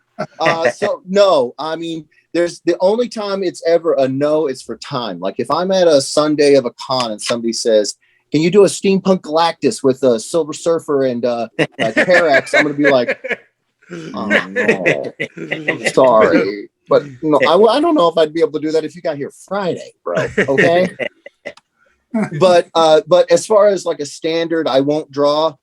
So no, I mean, there's the only time it's ever a no is for time. Like if I'm at a Sunday of a con and somebody says, can you do a steampunk Galactus with a Silver Surfer and Parax? I'm going to be like, oh no, sorry. But no, I don't know if I'd be able to do that if you got here Friday, bro. Okay. But as far as like a standard, I won't draw.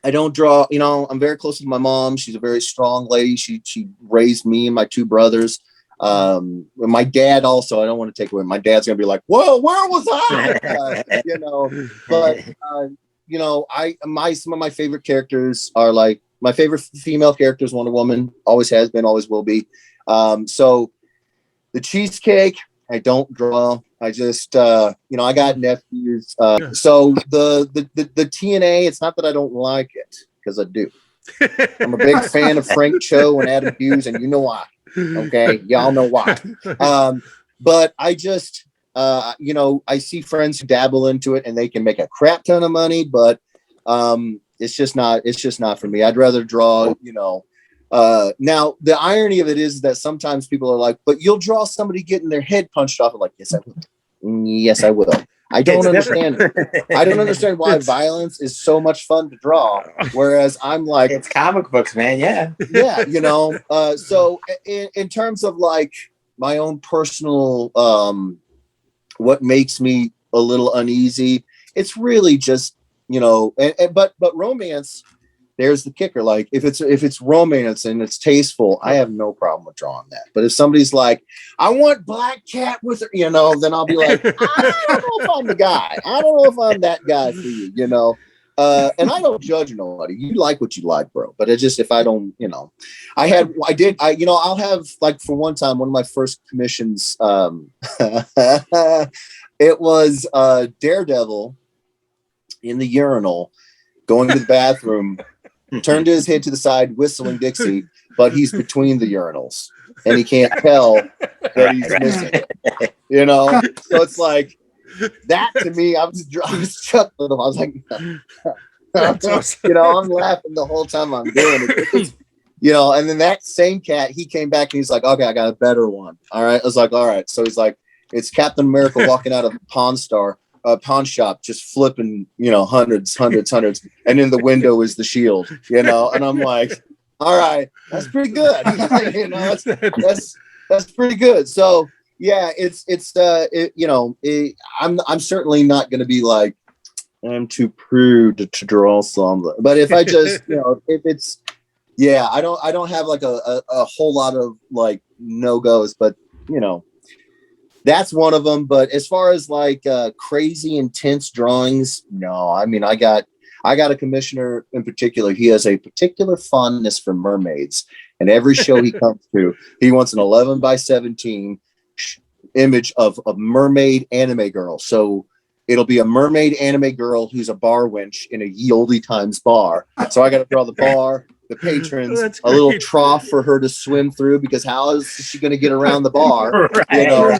I don't draw, you know. I'm very close with my mom. She's a very strong lady. She raised me and my two brothers. My dad also, I don't want to take away. My dad's gonna be like, whoa, where was I? You know, but you know, some of my favorite characters are like, my favorite female character is Wonder Woman. Always has been, always will be. So the cheesecake, I don't draw. I just, you know, I got nephews. So the TNA, it's not that I don't like it, because I do. I'm a big fan of Frank Cho and Adam Hughes, and you know why. Okay, y'all know why. But I just, you know, I see friends who dabble into it, and they can make a crap ton of money, but it's just not for me. I'd rather draw, you know. Now the irony of it is that sometimes people are like, but you'll draw somebody getting their head punched off. I'm like, yes, I will. Yes, I will. I don't It's understand. different. I don't understand why It's- violence is so much fun to draw, whereas I'm like, It's comic books, man. Yeah. yeah, you know. So in terms of like my own personal, what makes me a little uneasy, it's really just, you know, but romance. There's the kicker. Like if it's romance and it's tasteful, I have no problem with drawing that. But if somebody's like, I want Black Cat with her, you know, then I'll be like, I don't know if I'm the guy. I don't know if I'm that guy for you, you know. And I don't judge nobody. You like what you like, bro. But it's just if I don't, you know, you know, I'll have like for one time, one of my first commissions, it was Daredevil in the urinal going to the bathroom, turned his head to the side, whistling Dixie, but he's between the urinals and he can't tell that he's missing it. You know, so it's like that to me. I was chuckling. I was like, That's awesome. you know, I'm laughing the whole time I'm doing it. It's, you know, and then that same cat, he came back and he's like, okay, I got a better one. All right. I was like, all right. So he's like, it's Captain America walking out of a pawn shop, just flipping, you know, hundreds. And in the window is the shield, you know? And I'm like, all right, that's pretty good. You know, that's pretty good. So yeah, I'm certainly not going to be like, I'm too prude to draw some, but if I just, you know, if it's, yeah, I don't have like a whole lot of like no-goes, but you know, that's one of them. But as far as like crazy intense drawings, no. I mean, I got a commissioner in particular. He has a particular fondness for mermaids, and every show he comes to, he wants an 11x17 image of a mermaid anime girl. So it'll be a mermaid anime girl who's a bar wench in a Ye Olde Times bar. So I got to draw the bar, the patrons, That's a little great. trough for her to swim through, because how is she going to get around the bar? Right. You know,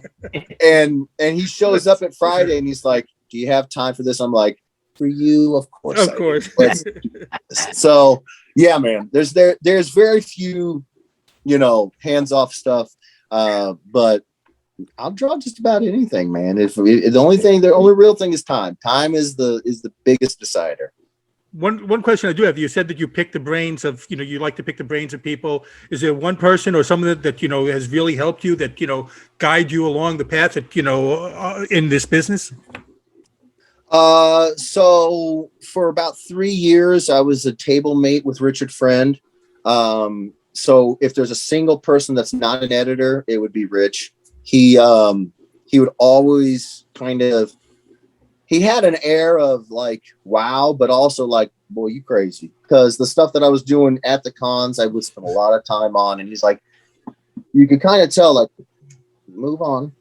and he shows up at Friday and he's like, do you have time for this? I'm like, for you, of course. Of I do. course. Let's do this. So yeah, man, there's very few, you know, hands-off stuff. But I'll draw just about anything, man. The only real thing is time. Time is the biggest decider. One question I do have, you said that you pick the brains of, you know, you like to pick the brains of people. Is there one person or someone that you know has really helped you, that, you know, guide you along the path that, you know, in this business? So for about 3 years, I was a table mate with Richard Friend. So if there's a single person that's not an editor, it would be Rich. He would always kind of, he had an air of like, wow, but also like, boy, you crazy. Because the stuff that I was doing at the cons, I would spend a lot of time on. And he's like, you could kind of tell, like, move on,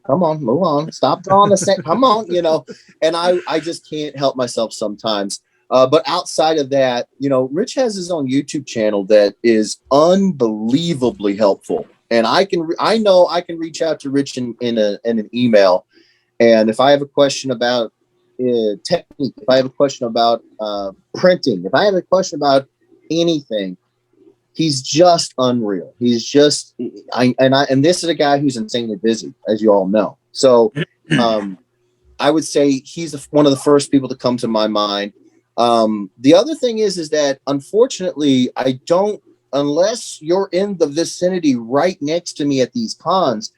come on, move on, stop drawing the same, come on, you know. And I just can't help myself sometimes. But outside of that, you know, Rich has his own YouTube channel that is unbelievably helpful. And I know I can reach out to Rich in an email. And if I have a question about technique, if I have a question about printing, if I have a question about anything, he's just unreal. He's just, and this is a guy who's insanely busy, as you all know. So I would say he's one of the first people to come to my mind. The other thing is that unfortunately, I don't, unless you're in the vicinity right next to me at these cons,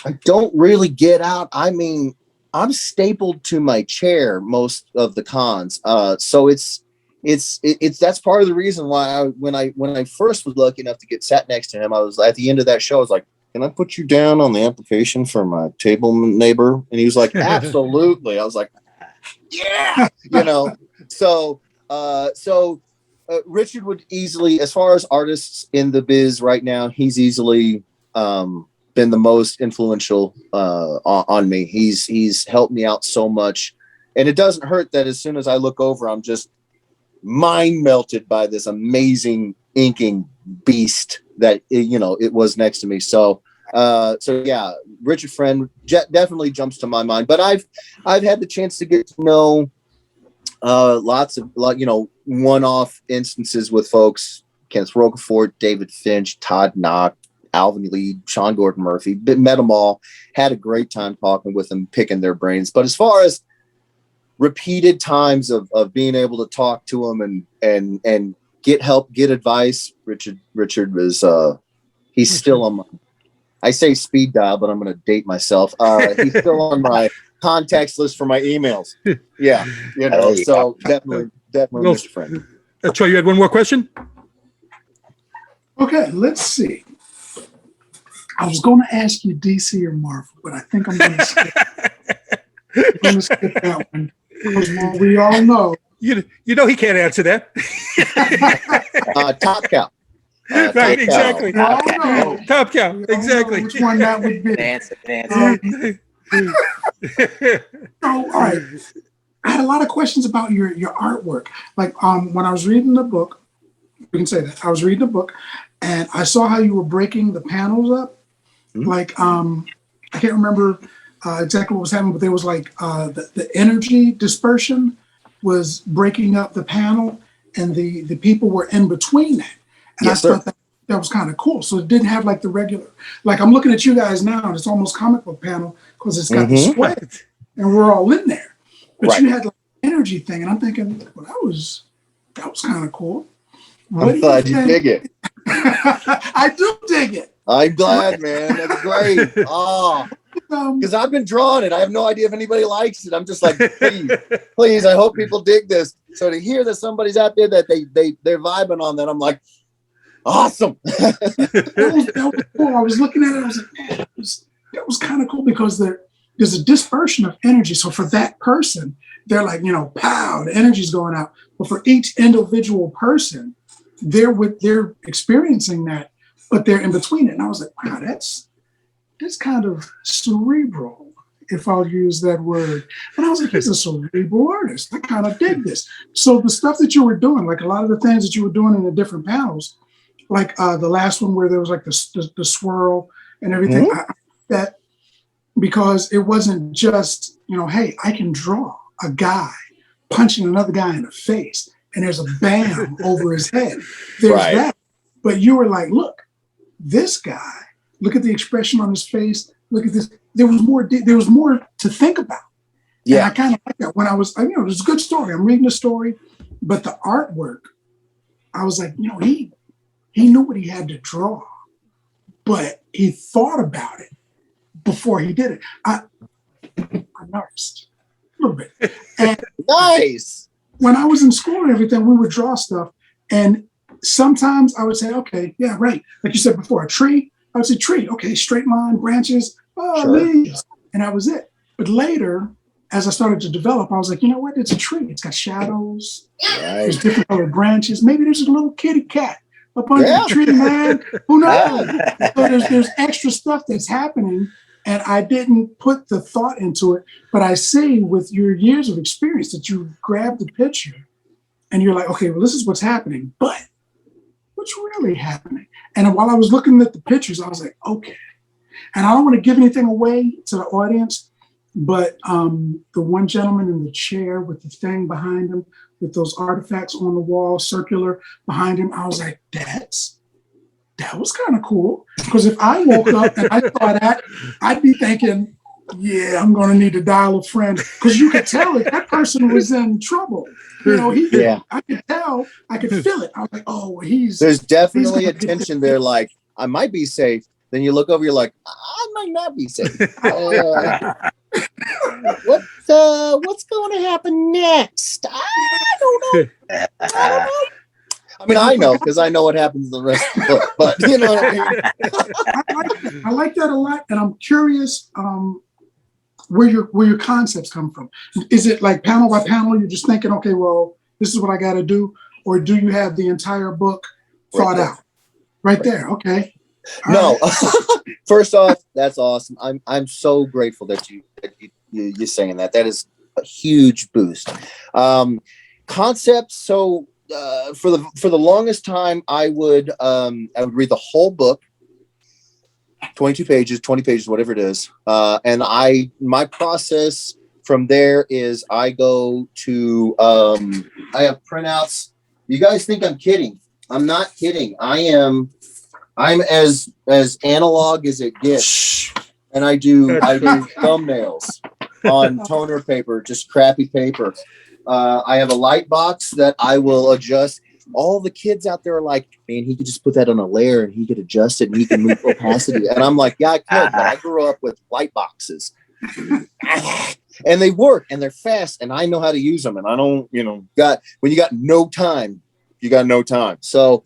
I don't really get out. I mean, I'm stapled to my chair most of the cons. So it's that's part of the reason why when I first was lucky enough to get sat next to him, I was at the end of that show, I was like, can I put you down on the application for my table neighbor? And he was like, absolutely. I was like, yeah, you know. So Richard would easily, as far as artists in the biz right now, he's easily been the most influential on me. He's helped me out so much, and it doesn't hurt that as soon as I look over, I'm just mind melted by this amazing inking beast that, you know, it was next to me. So yeah, Richard Friend definitely jumps to my mind. But I've had the chance to get to know lots of, you know, one-off instances with folks: Kenneth Rocafort, David Finch, Todd Knock, Alvin Lee, Sean Gordon Murphy, met them all, had a great time talking with them, picking their brains. But as far as repeated times of being able to talk to them and get help, get advice, Richard was, he's still on my, I say speed dial, but I'm going to date myself. He's still on my contacts list for my emails. Yeah. You know, so definitely Well, Mr. Friend. Troy, you had one more question? Okay, let's see. I was going to ask you DC or Marvel, but I think I'm going to skip that one. Because we all know. You know he can't answer that. Top Cow. Right, exactly. Top Cow. Top Cow, exactly. Which one that would be? Answer. So, all right. I had a lot of questions about your artwork. Like when I was reading the book, we can say that I was reading the book, and I saw how you were breaking the panels up. Mm-hmm. Like I can't remember exactly what was happening, but there was like the energy dispersion was breaking up the panel, and the people were in between that. And yes, I thought that was kind of cool. So it didn't have like the regular, like I'm looking at you guys now, and it's almost comic book panel because it's got the sweat, and we're all in there. But you had like an energy thing, and I'm thinking, well, that was kind of cool. I'm glad you dig it. I do dig it. I'm glad, man. That's great. Oh, because I've been drawing it. I have no idea if anybody likes it. I'm just like, please, I hope people dig this. So to hear that somebody's out there that they're vibing on that, I'm like, awesome. that was cool. I was looking at it. I was like, man, that was kind of cool because there's a dispersion of energy. So for that person, they're like, pow, the energy's going out. But for each individual person, they're experiencing that, but they're in between it. And I was like, wow, that's kind of cerebral, if I'll use that word. And I was like, he's a cerebral artist. I kind of dig this. So the stuff that you were doing, like a lot of the things that you were doing in the different panels, like the last one where there was like the swirl and everything, that because it wasn't just, hey, I can draw a guy punching another guy in the face and there's a bam over his head. There's that. But you were like, look, this guy, look at the expression on his face. Look at this. There was more to think about. Yeah. And I kind of like that when I was, it was a good story. I'm reading the story, but the artwork, I was like, he knew what he had to draw, but he thought about it before he did it. I'm artist a little bit. And nice. When I was in school and everything, we would draw stuff. And sometimes I would say, okay, yeah, right. Like you said before, a tree, I would say tree. Okay, straight line, branches, leaves. And that was it. But later, as I started to develop, I was like, you know what? It's a tree. It's got shadows. There's different colored branches. Maybe there's a little kitty cat up under the tree, man. Who knows? So there's extra stuff that's happening. And I didn't put the thought into it, but I see with your years of experience that you grab the picture and you're like, okay, well, this is what's happening, but what's really happening? And while I was looking at the pictures, I was like, okay. And I don't want to give anything away to the audience, but the one gentleman in the chair with the thing behind him, with those artifacts on the wall, circular behind him, I was like, that was kind of cool. Because if I woke up and I saw that, I'd be thinking, yeah, I'm going to need to dial a friend. Because you could tell if that person was in trouble. I could tell, I could feel it. I was like, oh, there's definitely a tension there. Like, I might be safe. Then you look over, you're like, I might not be safe. What's going to happen next? I don't know. I mean, I know because I know what happens in the rest of the book, but you know what I mean? I like that a lot, and I'm curious where your concepts come from. Is it like panel by panel? You're just thinking, okay, well, this is what I got to do, or do you have the entire book thought out? Right there, okay. No, first off, that's awesome. I'm so grateful that you're saying that. That is a huge boost. Concepts, so. For the longest time, I would read the whole book, 22 pages, 20 pages, whatever it is. And my process from there is I go to, I have printouts. You guys think I'm kidding. I'm not kidding. I am I'm as analog as it gets, and I do thumbnails on toner paper, just crappy paper. I have a light box that I will adjust. All the kids out there are like, man, he could just put that on a layer and he could adjust it and he can move opacity. And I'm like, yeah, I could, but I grew up with light boxes. And they work and they're fast and I know how to use them. And I don't, when you got no time, you got no time. So,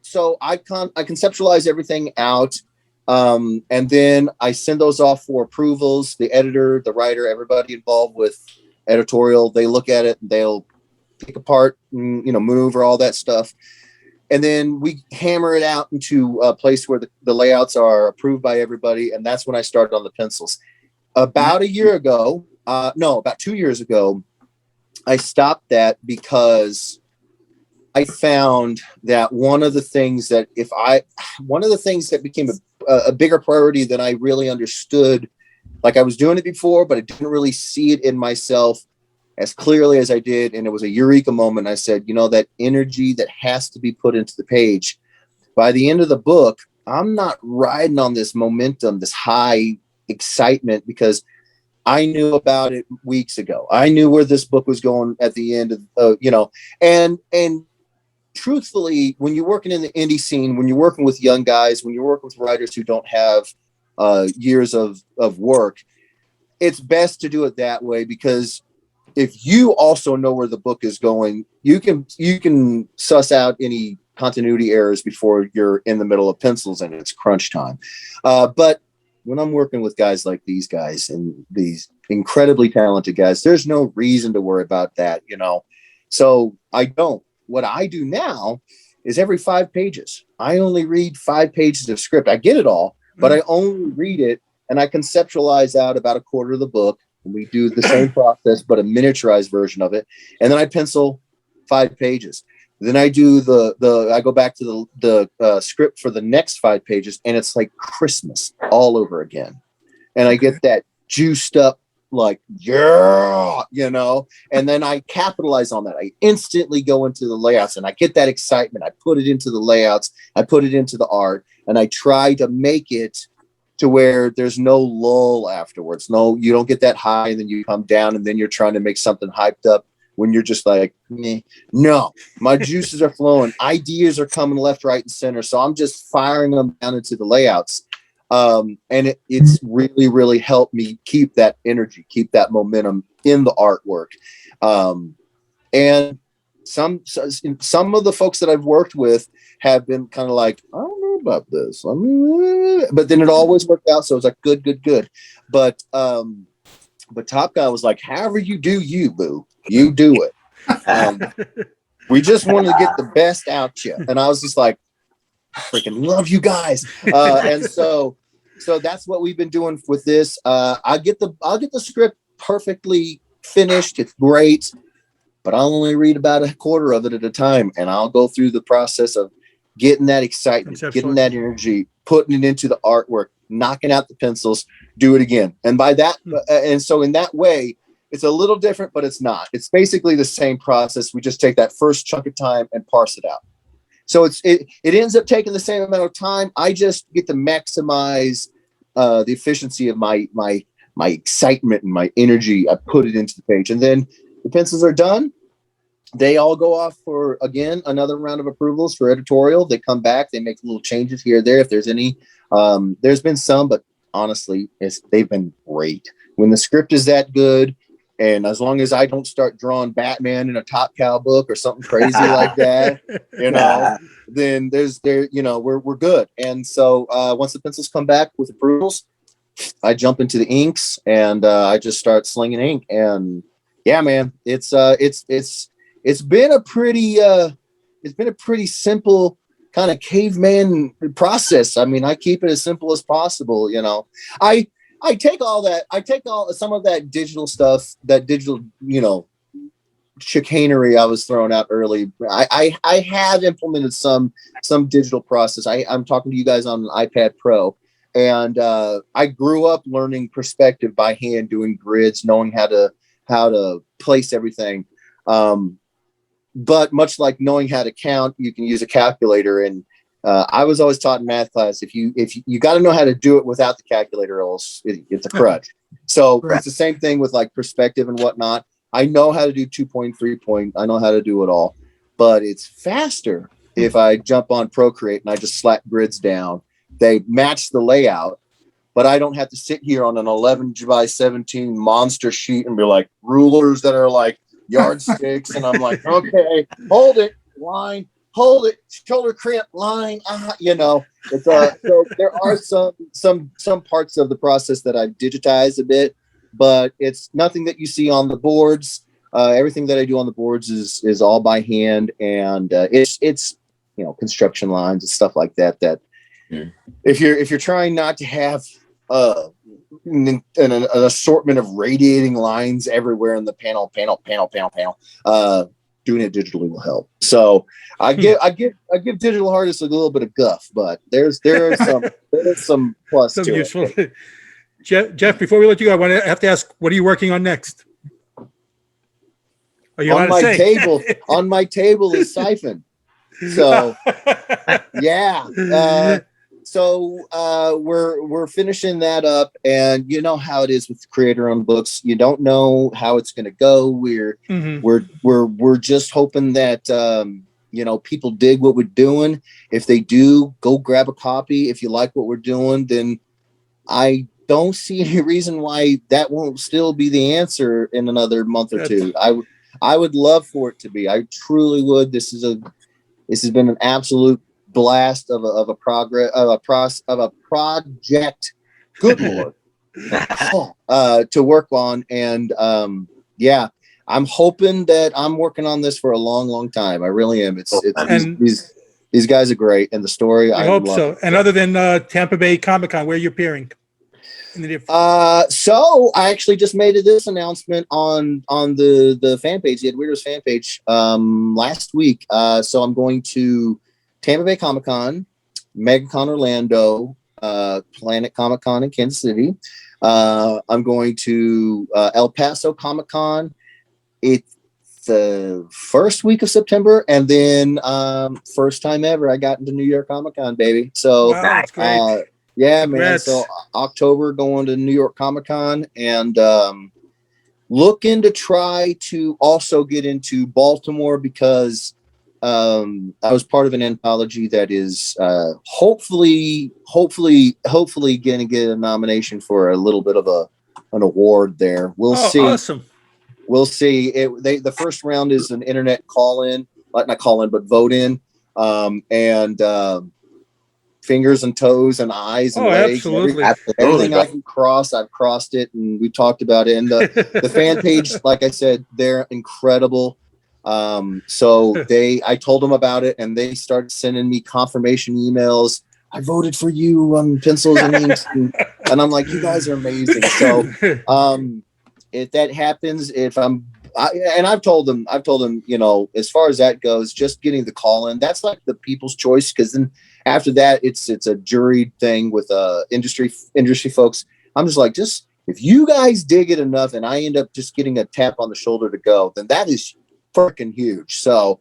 so I conceptualize everything out. And then I send those off for approvals. The editor, the writer, everybody involved with editorial, they look at it and they'll pick apart, move or all that stuff. And then we hammer it out into a place where the layouts are approved by everybody. And that's when I started on the pencils. About a year ago, about 2 years ago, I stopped that because I found that one of the things that became a bigger priority than I really understood, like I was doing it before, but I didn't really see it in myself as clearly as I did. And it was a eureka moment. I said, that energy that has to be put into the page. By the end of the book, I'm not riding on this momentum, this high excitement, because I knew about it weeks ago. I knew where this book was going at the end of, and truthfully, when you're working in the indie scene, when you're working with young guys, when you're working with writers who don't have years of work, it's best to do it that way, because if you also know where the book is going, you can suss out any continuity errors before you're in the middle of pencils and it's crunch time. But when I'm working with guys like these guys and these incredibly talented guys, there's no reason to worry about that, So I don't. What I do now is every 5 pages, I only read 5 pages of script. I get it all, but I only read it and I conceptualize out about a quarter of the book. And we do the same process, but a miniaturized version of it. And then I pencil 5 pages. Then I do I go back to the script for the next 5 pages, and it's like Christmas all over again. And I get that juiced up, like, yeah, and then I capitalize on that. I instantly go into the layouts and I get that excitement. I put it into the layouts. I put it into the art, and I try to make it to where there's no lull afterwards. No, you don't get that high and then you come down and then you're trying to make something hyped up when you're just like, meh. No, my juices are flowing. Ideas are coming left, right, and center. So I'm just firing them down into the layouts. And it's really, really helped me keep that energy, keep that momentum in the artwork. And some of the folks that I've worked with have been kind of like, I don't know about this. But then it always worked out. So it's like, good. But Top Guy was like, however you do you, boo, you do it. We just wanted to get the best out you. And I was just like, I freaking love you guys. And so that's what we've been doing with this. I'll get the script perfectly finished. It's great, but I'll only read about a quarter of it at a time. And I'll go through the process of getting that excitement, getting that energy, putting it into the artwork, knocking out the pencils, do it again. And by that, and so in that way, it's a little different, but it's not. It's basically the same process. We just take that first chunk of time and parse it out. So it ends up taking the same amount of time. I just get to maximize the efficiency of my excitement and my energy. I put it into the page, and then the pencils are done. They all go off for, again, another round of approvals for editorial. They come back, they make little changes here or there if there's any. There's been some, but honestly, they've been great. When the script is that good, and as long as I don't start drawing Batman in a Top Cow book or something crazy like that, then we're good. And so once the pencils come back with approvals, I jump into the inks and I just start slinging ink. And yeah, man, it's been a pretty simple kind of caveman process. I mean, I keep it as simple as possible. I take some of that digital stuff, that digital, chicanery I was throwing out early. I have implemented some digital process. I'm talking to you guys on an iPad Pro, and I grew up learning perspective by hand, doing grids, knowing how to place everything. But much like knowing how to count, you can use a calculator, and I was always taught in math class, if you got to know how to do it without the calculator, else it's a crutch. So Right. it's the same thing with like perspective and whatnot. I know how to do 2-point, 3-point. I know how to do it all, but it's faster if I jump on Procreate and I just slap grids down. They match the layout, but I don't have to sit here on an 11 by 17 monster sheet and be like rulers that are like yardsticks. And I'm like, okay, hold it, line, hold it, shoulder crimp, line. It's so there are some parts of the process that I've digitized a bit, but it's nothing that you see on the boards. Everything that I do on the boards is all by hand, and it's construction lines and stuff like that. If you're trying not to have an assortment of radiating lines everywhere in the panel, doing it digitally will help. So I give digital artists a little bit of guff, but there's some plus So to useful. it. Jeff, before we let you go, I have to ask, what are you working on next? Are you On allowed to my say? table, on my table is Syphon. So yeah. So we're finishing that up, and you know how it is with creator-owned books. You don't know how it's going to go. We're just hoping that people dig what we're doing. If they do, go grab a copy. If you like what we're doing, then I don't see any reason why that won't still be the answer in another month or two. I would love for it to be. I truly would. This has been an absolute blast of a project. Good Lord. To work on. And I'm hoping that I'm working on this for a long, long time. I really am. These guys are great, and the story I hope so. And other than Tampa Bay Comic-Con, where are you appearing? So I actually just made this announcement on the fan page, the Ed Weider's fan page, last week. So I'm going to Tampa Bay Comic-Con, MegaCon Orlando, Planet Comic-Con in Kansas City. I'm going to El Paso Comic-Con. It's the first week of September, and then first time ever I got into New York Comic-Con, baby. So wow, that's great. yeah, Congrats. man. So October going to New York Comic-Con, and looking to try to also get into Baltimore, because I was part of an anthology that is hopefully going to get a nomination for a little bit of an award there. We'll see. Awesome. We'll see. The first round is an internet call-in, not call-in, but vote-in, and fingers and toes and eyes and legs. Absolutely. Everything I can cross, I've crossed it, and we talked about it. And the fan page, like I said, they're incredible. So I told them about it, and they started sending me confirmation emails. I voted for you on pencils and inks, and I'm like, you guys are amazing. So if that happens, I've told them, as far as that goes, just getting the call in, that's like the people's choice, because then after that, it's a jury thing with industry folks. I'm just like, if you guys dig it enough, and I end up just getting a tap on the shoulder to go, then that is freaking huge. So,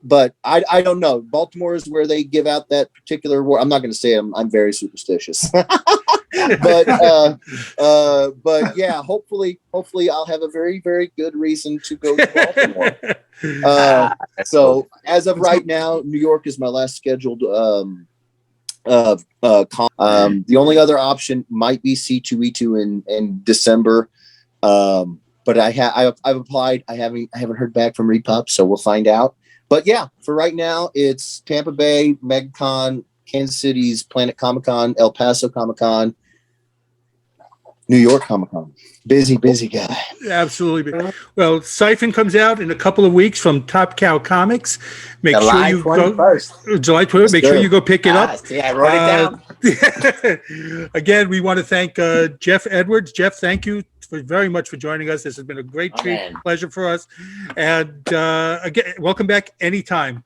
but I don't know. Baltimore is where they give out that particular award. I'm not going to say I'm very superstitious, but yeah, hopefully I'll have a very, very good reason to go to Baltimore. So as of right now, New York is my last scheduled the only other option might be C2E2 in December. But I've applied. I haven't heard back from Repub, so we'll find out. But yeah, for right now, it's Tampa Bay, MegaCon, Kansas City's Planet Comic-Con, El Paso Comic-Con, New York Comic-Con. Busy guy. Absolutely. Well, Syphon comes out in a couple of weeks from Top Cow Comics. July 21st. July 21st. Make sure you go pick it up. Yeah, I wrote it down. Again, we want to thank Jeff Edwards. Jeff, thank you very much for joining us. This has been a great pleasure for us. And again, welcome back anytime.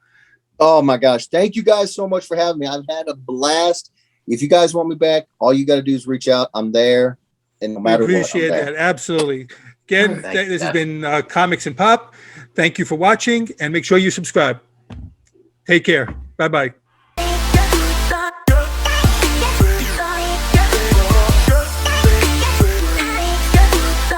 Oh my gosh. Thank you guys so much for having me. I've had a blast. If you guys want me back, all you got to do is reach out. I'm there. And no matter we appreciate that. Absolutely. Again, this has been Comics and Pop. Thank you for watching, and make sure you subscribe. Take care. Bye-bye.